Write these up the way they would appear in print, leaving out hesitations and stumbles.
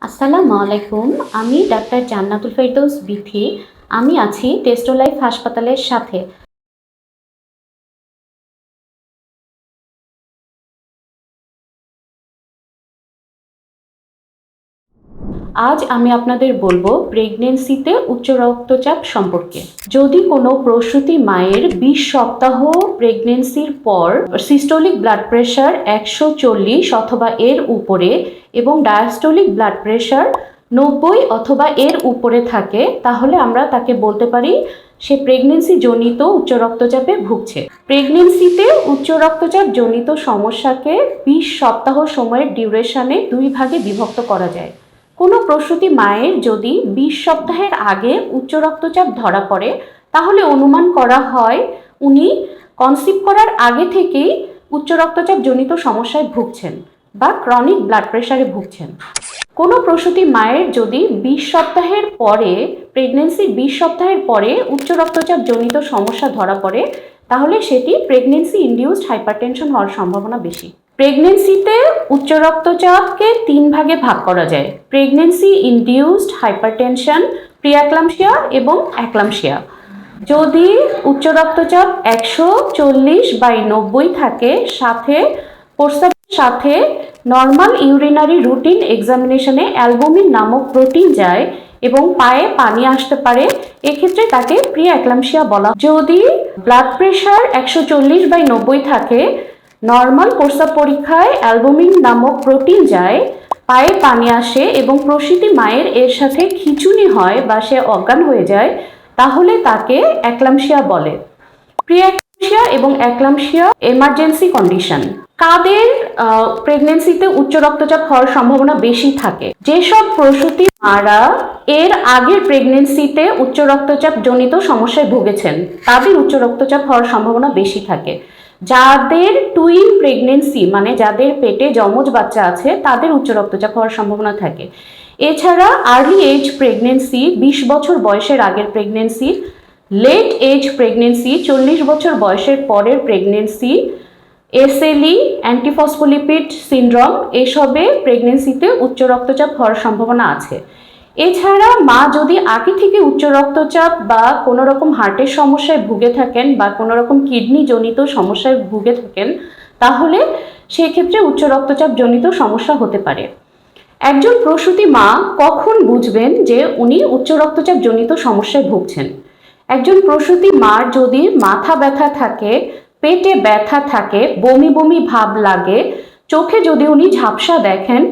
আসসালামু আলাইকুম। আমি ডাক্তার জান্নাতুল ফেরদৌস বিথি। আমি আছি টেস্টোলাইফ হাসপাতালের সাথে। আজ আমি আপনাদের বলবো প্রেগনেন্সিতে উচ্চ রক্তচাপ সম্পর্কে। যদি কোনো প্রসূতি মায়ের ২০ সপ্তাহ প্রেগনেন্সির পর সিস্টোলিক ব্লাড প্রেশার ১৪০ অথবা এর উপরে এবং ডায়াস্টোলিক ব্লাড প্রেশার ৯০ অথবা এর উপরে থাকে, তাহলে আমরা তাকে বলতে পারি সে প্রেগনেন্সি জনিত উচ্চ রক্তচাপে ভুগছে। প্রেগনেন্সিতে উচ্চ রক্তচাপ জনিত সমস্যাকে ২০ সপ্তাহ সময়ের ডিউরেশনে দুই ভাগে বিভক্ত করা যায়। কোনো প্রসূতি মায়ের যদি ২০ সপ্তাহের আগে উচ্চ রক্তচাপ ধরা পড়ে, তাহলে অনুমান করা হয় উনি কনসিভ করার আগে থেকেই উচ্চ রক্তচাপ জনিত সমস্যায় ভুগছেন বা ক্রনিক ব্লাড প্রেশারে ভুগছেন। কোনো প্রসূতি মায়ের যদি ২০ সপ্তাহের পরে প্রেগনেন্সির ২০ সপ্তাহের পরে উচ্চ রক্তচাপ জনিত সমস্যা ধরা পড়ে, তাহলে সেটি প্রেগনেন্সি ইনডিউসড হাইপারটেনশন হওয়ার সম্ভাবনা বেশি। প্রেগনেন্সিতে উচ্চ রক্তচাপকে তিন ভাগে ভাগ করা যায়: প্রেগনেন্সি ইনডিউসড হাইপারটেনশন, প্রিএক্লাম্পসিয়া এবং একলাম্পসিয়া। যদি উচ্চ রক্তচাপ ১৪০/৯০ থাকে, সাথে প্রস্রাবের সাথে নর্মাল ইউরিনারি রুটিন এক্সামিনেশনে অ্যালবুমিন নামক প্রোটিন যায় এবং পায়ে পানি আসতে পারে, এক্ষেত্রে তাকে প্রিএক্লাম্পসিয়া বলা। যদি ব্লাড প্রেশার ১৪০/৯০ থাকে, নর্মাল প্রস্রাব পরীক্ষায় অ্যালবুমিন নামক প্রোটিন যায়, পায়ে পানি আসে এবং প্রসূতি মায়ের এর সাথে খিঁচুনি হয় বা সে অজ্ঞান হয়ে যায়, তাহলে তাকে একলাম্পসিয়া বলে। প্রিএক্লাম্পসিয়া এবং একলাম্পসিয়া এমার্জেন্সি কন্ডিশন। কাদের প্রেগনেন্সিতে উচ্চ রক্তচাপ হওয়ার সম্ভাবনা বেশি থাকে? যেসব প্রসূতি মারা এর আগের প্রেগনেন্সিতে উচ্চ রক্তচাপ জনিত সমস্যায় ভুগেছেন, তাদের উচ্চ রক্তচাপ হওয়ার সম্ভাবনা বেশি থাকে। যাদের টুইন প্রেগনেন্সি, মানে যাদের পেটে যমজ বাচ্চা আছে, তাদের উচ্চ রক্তচাপ হওয়ার সম্ভাবনা থাকে। এছাড়া আর্লি এজ প্রেগনেন্সি, ২০ বছর বয়সের আগের প্রেগনেন্সি, লেট এজ প্রেগনেন্সি, ৪০ বছর বয়সের পরের প্রেগনেন্সি, এসএলই, অ্যান্টিফসফোলিপিড সিনড্রোম, এসবে প্রেগনেন্সিতে উচ্চ রক্তচাপ হওয়ার সম্ভাবনা আছে। এছাড়া মা যদি আগে থেকে উচ্চ রক্তচাপ বা কোনো রকম হার্টের সমস্যায় ভুগে থাকেন বা কোনো রকম কিডনি জনিত সমস্যায় ভুগে থাকেন, তাহলে সেক্ষেত্রে উচ্চ রক্তচাপ জনিত সমস্যা হতে পারে। একজন প্রসূতি মা কখন বুঝবেন যে উনি উচ্চ রক্তচাপ জনিত সমস্যায় ভুগছেন? একজন প্রসূতি মার যদি মাথা ব্যথা থাকে, পেটে ব্যথা থাকে, বমি বমি ভাব লাগে, চোখে যদি উনি ঝাপসা দেখেন,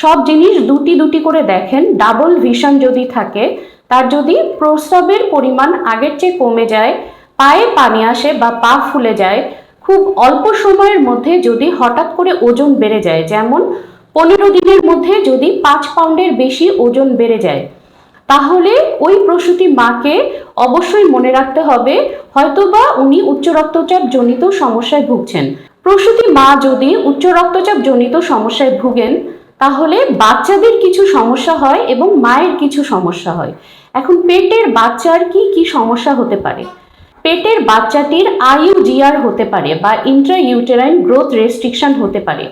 সব জিনিস দুটি দুটি করে দেখেন, ডাবল ভিশন যদি থাকে, তার যদি প্রস্রাবের পরিমাণ আগের চেয়ে কমে যায়, পায়ে পানি আসে বা পা ফুলে যায়, খুব অল্প সময়ের মধ্যে যদি হঠাৎ করে ওজন বেড়ে যায়, যেমন ১৫ দিনের মধ্যে যদি ৫ পাউন্ডের বেশি ওজন বেড়ে যায়, তাহলে ওই প্রসূতি মাকে অবশ্যই মনে রাখতে হবে হয়তোবা উনি উচ্চ রক্তচাপ জনিত সমস্যায় ভুগছেন। প্রসূতি মা যদি উচ্চ রক্তচাপ জনিত সমস্যায় ভুগেন, তাহলে বাচ্চাদের কিছু সমস্যা হয় এবং মায়ের কিছু সমস্যা হয়। এখন পেটের বাচ্চার কি কি সমস্যা হতে পারে? পেটের বাচ্চাটির আইইউজিআর হতে পারে বা ইন্ট্রা ইউটেরাইন গ্রোথ রেস্ট্রিকশন হতে পারে।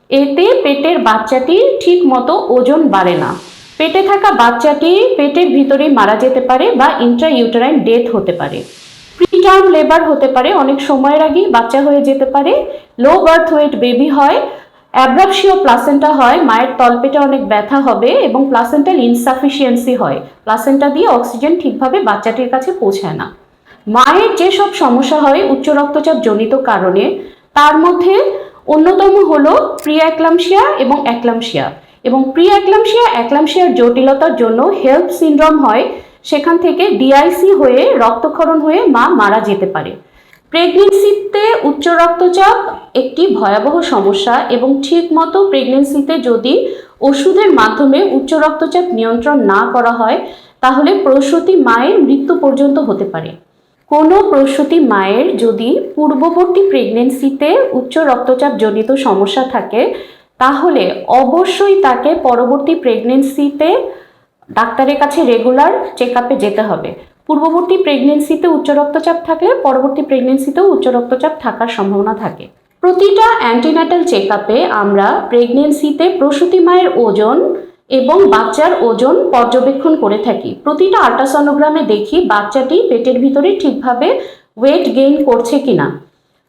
এতে পেটের বাচ্চাটির ঠিক মতো ওজন বাড়ে না। পেটে থাকা বাচ্চাটি পেটের ভিতরেই মারা যেতে পারে বা ইন্ট্রা ইউটেরাইন ডেথ হতে পারে। প্রিটার্ম লেবার হতে পারে, অনেক সময়ের আগেই বাচ্চা হয়ে যেতে পারে। লো বার্থ ওয়েট বেবি হয়, অ্যাব্রাপসিও প্লাসেন্টা হয়, মায়ের তলপেটে অনেক ব্যথা হবে এবং প্লাসেন্টাল ইনসাফিসিয়েন্সি হয়, প্লাসেন্টা দিয়ে অক্সিজেন ঠিকভাবে বাচ্চাটির কাছে পৌঁছায় না। মায়ের যেসব সমস্যা হয় উচ্চ রক্তচাপ জনিত কারণে, তার মধ্যে অন্যতম হলো প্রিএক্লাম্পসিয়া এবং একলাম্পসিয়া। এবং প্রিএক্লাম্পসিয়া একলাম্পসিয়ার জটিলতার জন্য হেল্প সিনড্রোম হয়, সেখান থেকে ডিআইসি হয়ে রক্তক্ষরণ হয়ে মা মারা যেতে পারে। প্রেগনেন্সিতে উচ্চ রক্তচাপ একটি ভয়াবহ সমস্যা এবং ঠিকমতো প্রেগনেন্সিতে যদি ওষুধের মাধ্যমে উচ্চ রক্তচাপ নিয়ন্ত্রণ না করা হয়, তাহলে প্রসূতি মায়ের মৃত্যু পর্যন্ত হতে পারে। কোনো প্রসূতি মায়ের যদি পূর্ববর্তী প্রেগনেন্সিতে উচ্চ রক্তচাপ জনিত সমস্যা থাকে, তাহলে অবশ্যই তাকে পরবর্তী প্রেগনেন্সিতে ডাক্তারের কাছে রেগুলার চেক আপে যেতে হবে। পূর্ববর্তী প্রেগনেন্সিতে উচ্চ রক্তচাপ থাকলে পরবর্তী প্রেগনেন্সিতেও উচ্চ রক্তচাপ থাকার সম্ভাবনা থাকে। প্রতিটা অ্যান্টিন্যাটাল চেক আপে আমরা প্রেগনেন্সিতে প্রসূতি মায়ের ওজন এবং বাচ্চার ওজন পর্যবেক্ষণ করে থাকি। প্রতিটা আল্ট্রাসনোগ্রামে দেখি বাচ্চাটি পেটের ভিতরে ঠিকভাবে ওয়েট গেইন করছে কিনা।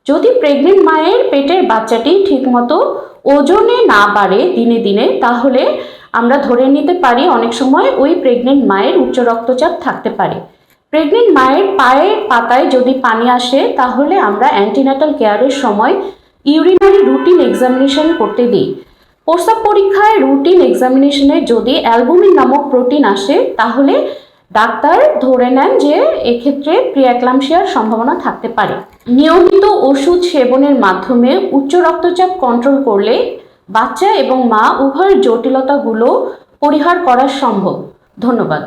যদি প্রেগনেন্ট মায়ের পেটের বাচ্চাটি ঠিকমতো ওজনে না বাড়ে দিনে দিনে, তাহলে আমরা ধরে নিতে পারি অনেক সময় ওই প্রেগনেন্ট মায়ের উচ্চ রক্তচাপ থাকতে পারে। প্রেগনেন্ট মায়ের পায়ের পাতায় যদি পানি আসে, তাহলে আমরা অ্যান্টিনাটাল কেয়ারের সময় ইউরিনারি রুটিন এক্সামিনেশন করতে দিই। প্রস্রাব পরীক্ষায় রুটিন এক্সামিনেশনে যদি অ্যালবুমিন নামক প্রোটিন আসে, তাহলে ডাক্তার ধরে নেন যে এক্ষেত্রে প্রিএক্লাম্পসিয়ার সম্ভাবনা থাকতে পারে। নিয়মিত ওষুধ সেবনের মাধ্যমে উচ্চ রক্তচাপ কন্ট্রোল করলে বাচ্চা এবং মা উভয়ের জটিলতাগুলো পরিহার করা সম্ভব। ধন্যবাদ।